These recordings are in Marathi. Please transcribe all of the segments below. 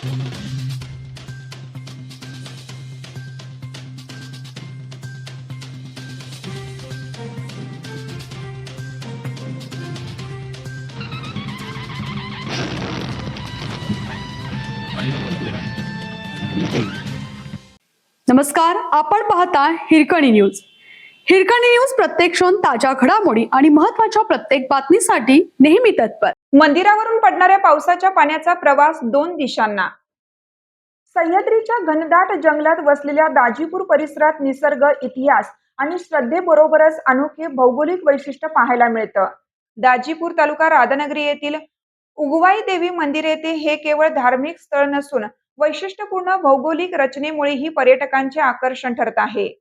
नमस्कार, आपण पाहता हिरकणी न्यूज. हिरकणी न्यूज प्रत्येक क्षण ताज्या घडामोडी आणि महत्त्वाच्या प्रत्येक बातमीसाठी नेहमी तत्पर. मंदिरावरून पडणाऱ्या पावसाच्या पाण्याचा प्रवास दोन दिशांना. सह्याद्रीच्या घनदाट जंगलात वसलेल्या दाजीपूर परिसरात निसर्ग, इतिहास आणि श्रद्धेबरोबरच अनोखे भौगोलिक वैशिष्ट्य पाहायला मिळतं. दाजीपूर तालुका राधानगरी येथील उगवाई देवी मंदिर येथे हे केवळ धार्मिक स्थळ नसून वैशिष्ट्यपूर्ण भौगोलिक रचनेमुळेही पर्यटकांचे आकर्षण ठरत आहे.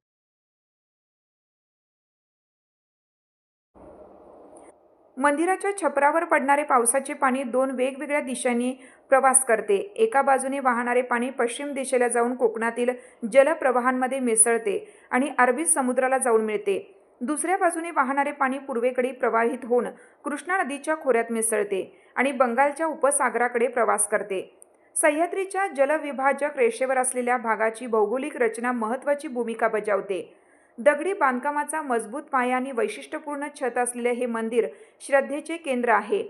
मंदिराच्या छपरावर पडणारे पावसाचे पाणी दोन वेगवेगळ्या दिशांनी प्रवास करते. एका बाजूने वाहणारे पाणी पश्चिम दिशेला जाऊन कोकणातील जलप्रवाहांमध्ये मिसळते आणि अरबी समुद्राला जाऊन मिळते. दुसऱ्या बाजूने वाहणारे पाणी पूर्वेकडे प्रवाहित होऊन कृष्णा नदीच्या खोऱ्यात मिसळते आणि बंगालच्या उपसागराकडे प्रवास करते. सह्याद्रीच्या जलविभाजक रेषेवर असलेल्या भागाची भौगोलिक रचना महत्त्वाची भूमिका बजावते. दगडी बांधकामाचा मजबूत पाया आणि वैशिष्ट्यपूर्ण छत असलेले हे मंदिर श्रद्धेचे केंद्र आहे.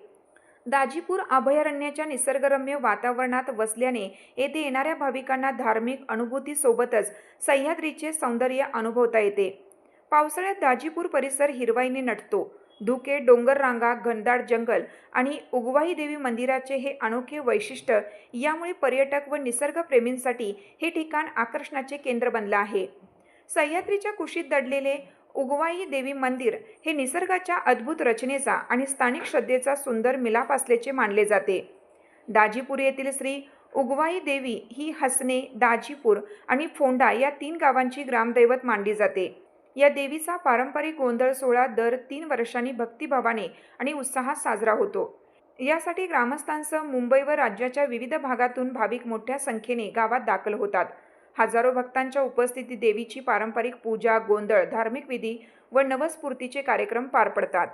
दाजीपूर अभयारण्याच्या निसर्गरम्य वातावरणात वसल्याने येथे येणाऱ्या भाविकांना धार्मिक अनुभूतीसोबतच सह्याद्रीचे सौंदर्य अनुभवता येते. पावसाळ्यात दाजीपूर परिसर हिरवाईने नटतो. धुके, डोंगर रांगा, घनदाट जंगल आणि उगवाई देवी मंदिराचे हे अनोखे वैशिष्ट्य यामुळे पर्यटक व निसर्गप्रेमींसाठी हे ठिकाण आकर्षणाचे केंद्र बनलं आहे. सह्याद्रीच्या कुशीत दडलेले उगवाई देवी मंदिर हे निसर्गाच्या अद्भुत रचनेचा आणि स्थानिक श्रद्धेचा सुंदर मिलाप असल्याचे मानले जाते. दाजीपूर येथील श्री उगवाई देवी ही हसने, दाजीपूर आणि फोंडा या 3 गावांची ग्रामदैवत मानली जाते. या देवीचा पारंपरिक गोंधळ सोहळा दर 3 वर्षांनी भक्तिभावाने आणि उत्साहात साजरा होतो. यासाठी ग्रामस्थांसह मुंबई व राज्याच्या विविध भागातून भाविक मोठ्या संख्येने गावात दाखल होतात. हजारो भक्तांच्या उपस्थितीत देवीची पारंपरिक पूजा, गोंधळ, धार्मिक विधी व नवस्फूर्तीचे कार्यक्रम पार पडतात.